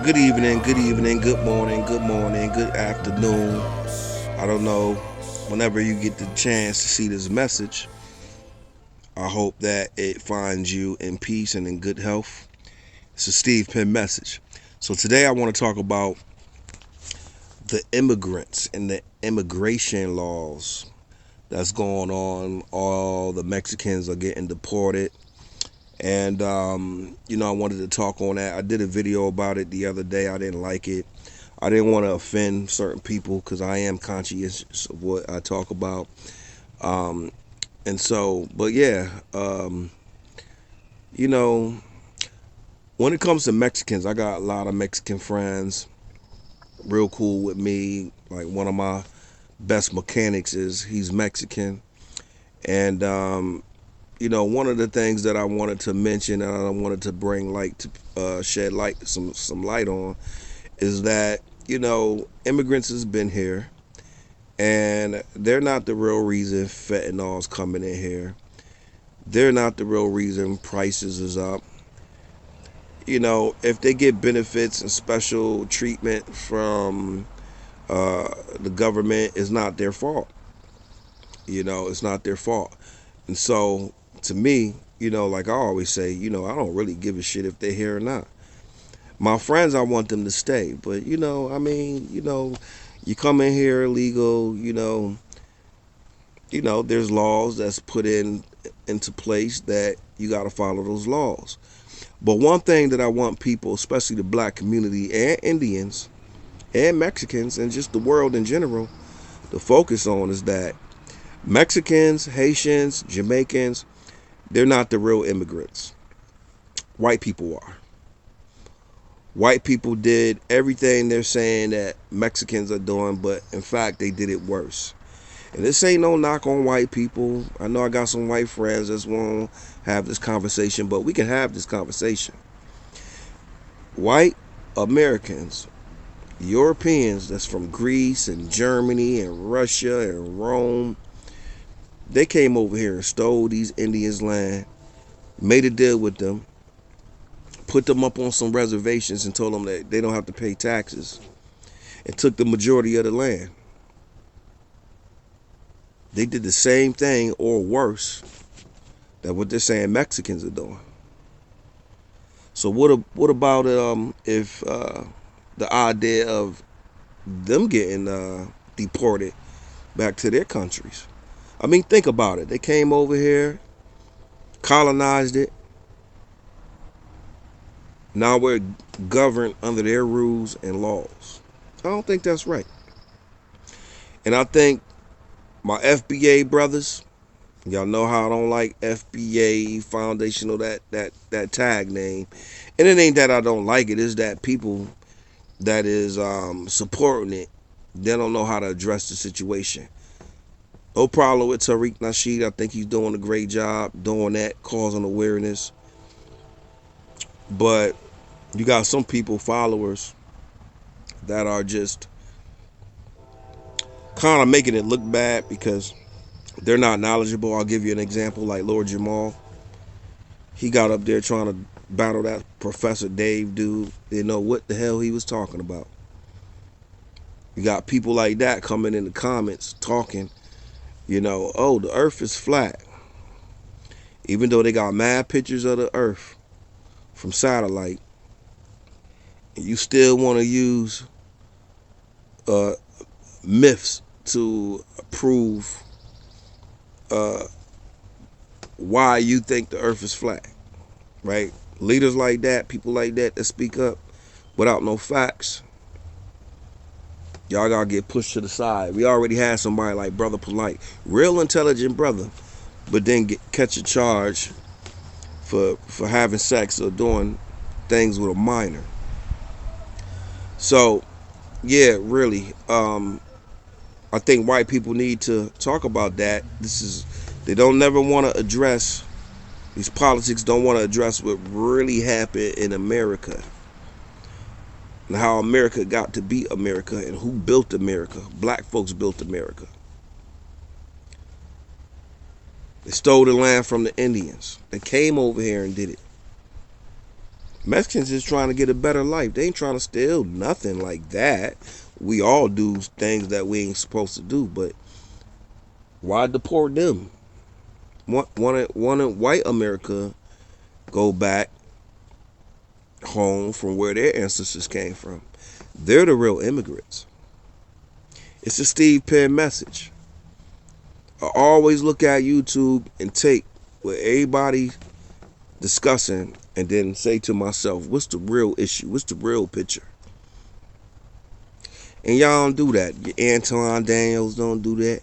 good evening, good morning, good afternoon. I don't know. Whenever you get the chance to see this message, I hope that it finds you in peace and in good health. It's a Steve Penn message. So today I want to talk about the immigrants and the immigration laws that's going on. All the Mexicans are getting deported. And, I wanted to talk on that. I did a video about it the other day. I didn't like it. I didn't want to offend certain people because I am conscious of what I talk about. Um, and so, but yeah, you know, when it comes to Mexicans, I got a lot of Mexican friends, real cool with me. Like one of my best mechanics he's Mexican. And, one of the things that I wanted to mention and I wanted to bring light to shed light, some light on is that, immigrants has been here and they're not the real reason fentanyl's coming in here. They're not the real reason prices is up. If they get benefits and special treatment from the government, it's not their fault. It's not their fault. And so, to me, like I always say, I don't really give a shit if they're here or not. My friends, I want them to stay. But, you come in here illegal, there's laws that's put into place that you got to follow those laws. But one thing that I want people, especially the black community and Indians and Mexicans and just the world in general, to focus on is that Mexicans, Haitians, Jamaicans, they're not the real immigrants. White people are. White people did everything they're saying that Mexicans are doing, but in fact, they did it worse. And this ain't no knock on white people. I know I got some white friends that won't have this conversation, but we can have this conversation. White Americans, Europeans that's from Greece and Germany and Russia and Rome, they came over here and stole these Indians' land, made a deal with them, put them up on some reservations and told them that they don't have to pay taxes, and took the majority of the land. They did the same thing or worse than what they're saying Mexicans are doing. So what about if the idea of them getting deported back to their countries? I mean, think about it. They came over here, colonized it. Now we're governed under their rules and laws. I don't think that's right. And I think my FBA brothers, y'all know how I don't like FBA foundational that tag name. And it ain't that I don't like it, it's that people that is supporting it, they don't know how to address the situation. No problem with Tariq Nasheed. I think he's doing a great job doing that, causing awareness. But you got some people, followers, that are just kind of making it look bad because they're not knowledgeable. I'll give you an example, like Lord Jamal. He got up there trying to battle that Professor Dave dude. Didn't know what the hell he was talking about. You got people like that coming in the comments talking, oh, the earth is flat. Even though they got mad pictures of the earth from satellite, and you still want to use uh, myths to prove why you think the earth is flat, right? Leaders like that, people like that speak up without no facts, y'all gotta get pushed to the side. We already had somebody like Brother Polite, real intelligent brother, but then catch a charge for having sex or doing things with a minor. So yeah, really, I think white people need to talk about that. They don't never want to address, these politics don't want to address what really happened in America and how America got to be America and who built America. Black folks built America. They stole the land from the Indians. They came over here and did it. Mexicans is trying to get a better life. They ain't trying to steal nothing like that. We all do things that we ain't supposed to do, but why deport them? Want white America go back home from where their ancestors came from. They're the real immigrants. It's a Steve Penn message. I always look at YouTube and take what everybody discussing and then say to myself, what's the real issue? What's the real picture? And y'all don't do that. Your Antoine Daniels don't do that.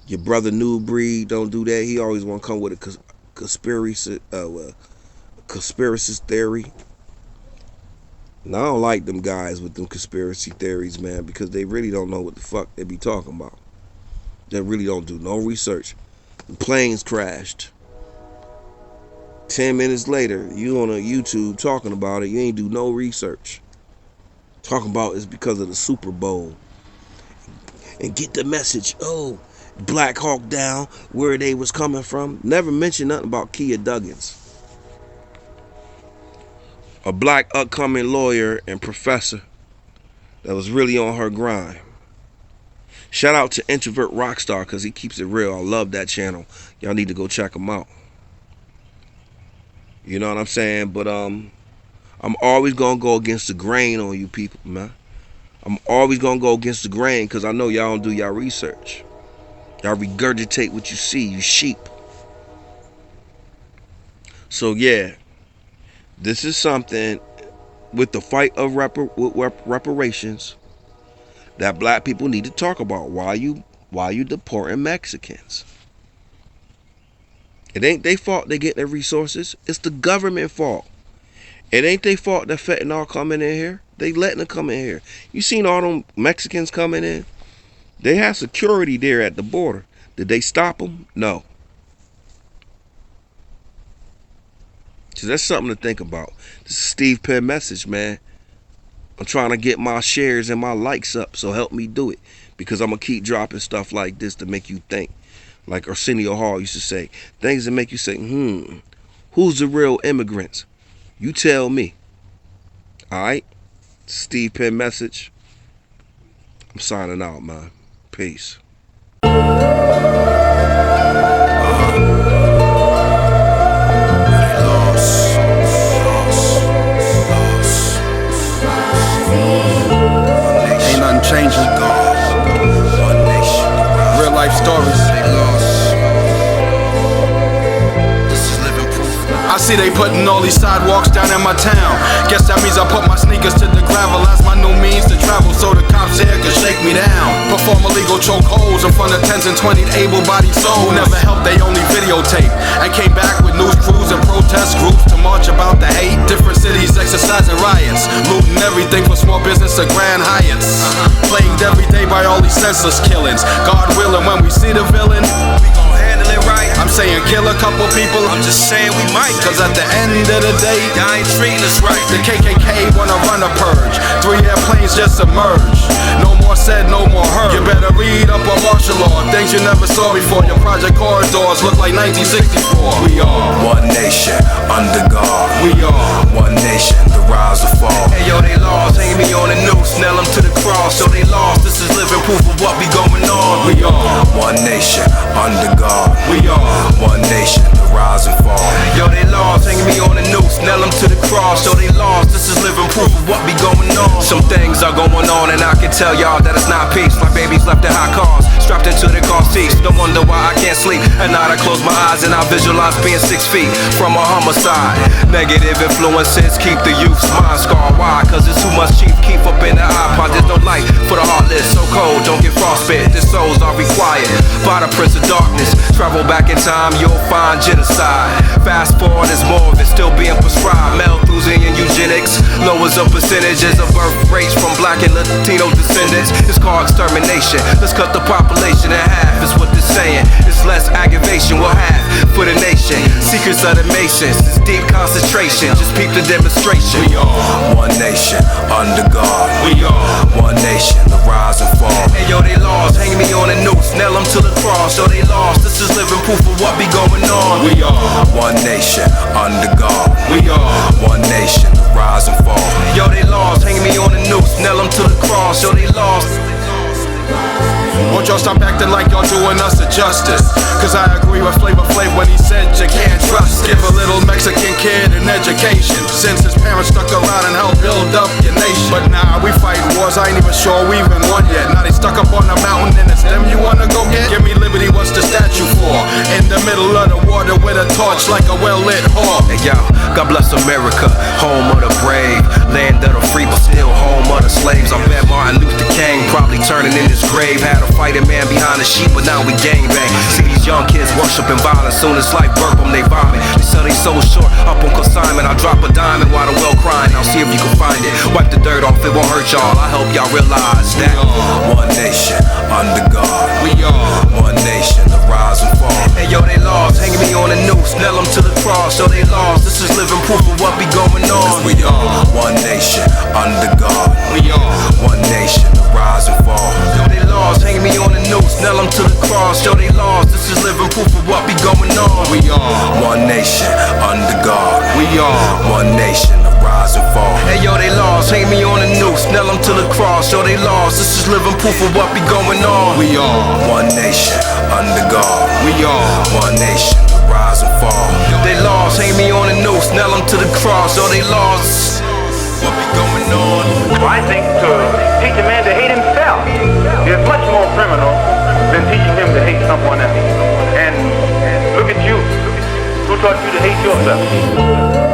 Your brother New Breed don't do that. He always want to come with a conspiracy theory. And I don't like them guys with them conspiracy theories, man, because they really don't know what the fuck they be talking about. They really don't do no research. The planes crashed. 10 minutes later, you on a YouTube talking about it. You ain't do no research. Talking about it's because of the Super Bowl. And get the message. Oh, Black Hawk Down, where they was coming from. Never mention nothing about Kia Duggins, a black upcoming lawyer and professor that was really on her grind. Shout out to Introvert Rockstar because he keeps it real. I love that channel. Y'all need to go check him out. You know what I'm saying? But I'm always going to go against the grain on you people, man. I'm always going to go against the grain because I know y'all don't do y'all research. Y'all regurgitate what you see, you sheep. So yeah, this is something with the fight of reparations that black people need to talk about. Why you deporting Mexicans? It ain't their fault they get their resources. It's the government fault. It ain't their fault that fentanyl coming in here. They letting it come in here. You seen all them Mexicans coming in? They have security there at the border. Did they stop them? No. So that's something to think about. This is Steve Penn message, man. I'm trying to get my shares and my likes up, so help me do it. Because I'm going to keep dropping stuff like this to make you think. Like Arsenio Hall used to say, things that make you say, who's the real immigrants? You tell me. Alright? Steve Penn message. I'm signing out, man. Peace. Ain't nothing changing. Real life stories. I see they putting all these sidewalks down in my town. Guess that means I put my sneakers to the gravel as my new means to travel, so the cops here can shake me down. Perform illegal choke holds in front of 10s and 20s able-bodied souls. Never helped, they only videotape. And came back with news crews and protest groups to march about the hate. Different cities exercising riots, looting everything from small business to grand Hyatts. Plagued every day by all these senseless killings. God willing, when we see the villain, we gon' handle it right. I'm saying kill a couple people, I'm just saying we might. Cause at the end of the day, y'all ain't treating us right. The KKK wanna run a purge. 3 airplanes just emerged. No more said, no more heard. You better read up on martial law, things you never saw before. Your project corridors look like 1964. We are one nation, under God. We are one nation, the rise or fall. Hey yo, they lost, hang me on the noose, nail them to the cross. So they lost, this is living proof of what be going on. We are one nation, under God. We are one nation, the rise and fall. Yo, they lost, hanging me on the noose, nail them to the cross. So they lost, this is living proof of what be going on. Some things are going on and I can tell y'all that it's not peace. My baby's left in hot cars, strapped into their car seats. No wonder why I can't sleep. At night I close my eyes and I visualize being 6 feet from a homicide. Negative influences keep the youth's mind scarred. Why? Cause it's too much chief keep up in the iPod. There's no light for the heartless, so cold, don't get frostbit. Their souls are required by the Prince of Darkness. Travel back in time, you'll find genocide. Fast forward, there's more of it still being prescribed. Malthusian eugenics lowers the percentages of birth rates from black and Latino descendants. It's called extermination. Let's cut the population in half, is what they're saying. It's less aggravation we'll have for the nation. Secrets of the Masons, it's deep concentration. Just peep the demonstration. We are one nation under God. We are one nation, the rise and fall. Hey yo, they lost, hang me on a noose, nail them to the cross. Yo, they lost, this is living proof of what be going on. We are one nation under God. We are one nation, the rise and fall. Yo, they lost, hang me on a noose, nail them to the cross. Yo, they lost. Won't y'all stop acting like y'all doing us a justice? Cause I agree with Flavor Flav when he said you can't trust. Give a little Mexican kid an education, since his parents stuck around and helped build up your nation. But nah, we fight wars, I ain't even sure we even won yet. Now they stuck up on the mountain and it's them you wanna go get? Give me liberty, what's the statue for? In the middle of the water with a torch like a well-lit whore. Hey yo, God bless America, home of the brave, land of the free but still home of the slaves. I bet Martin Luther King probably turning in his grave. Had a fighting man behind the sheep, but now we gangbang. See these young kids worshiping violence, soon as life burp them, they vomit. They sell they so short, up on consignment. I drop a diamond while the well crying. Now see if you can find it. Wipe the dirt off, it won't hurt y'all. I hope y'all realize that one nation under God. We are one nation, the rise and fall. Hey yo, they lost, hanging me on a noose, nail them to the cross. Yo, they lost, this is living proof of what be going on. We are one nation under God. We are one nation, the rise and fall. Yo, they lost, hanging me on a noose, nail them to the cross. Yo, they lost, this is living proof of what be going on. We are one nation under God. We are one nation, the rise and fall. Hey yo, they lost, hang me on a noose, nail them to the cross. Yo, they lost, this is living proof of what be going on. We are one nation under God. We are one nation, the rise and fall. Yo, they lost, hang me on a noose, nail them to the cross. Yo, they lost, what be going on? Well, I think to teach a man to hate himself is much more criminal than teaching him to hate someone else. And look at you. Who taught you to hate yourself?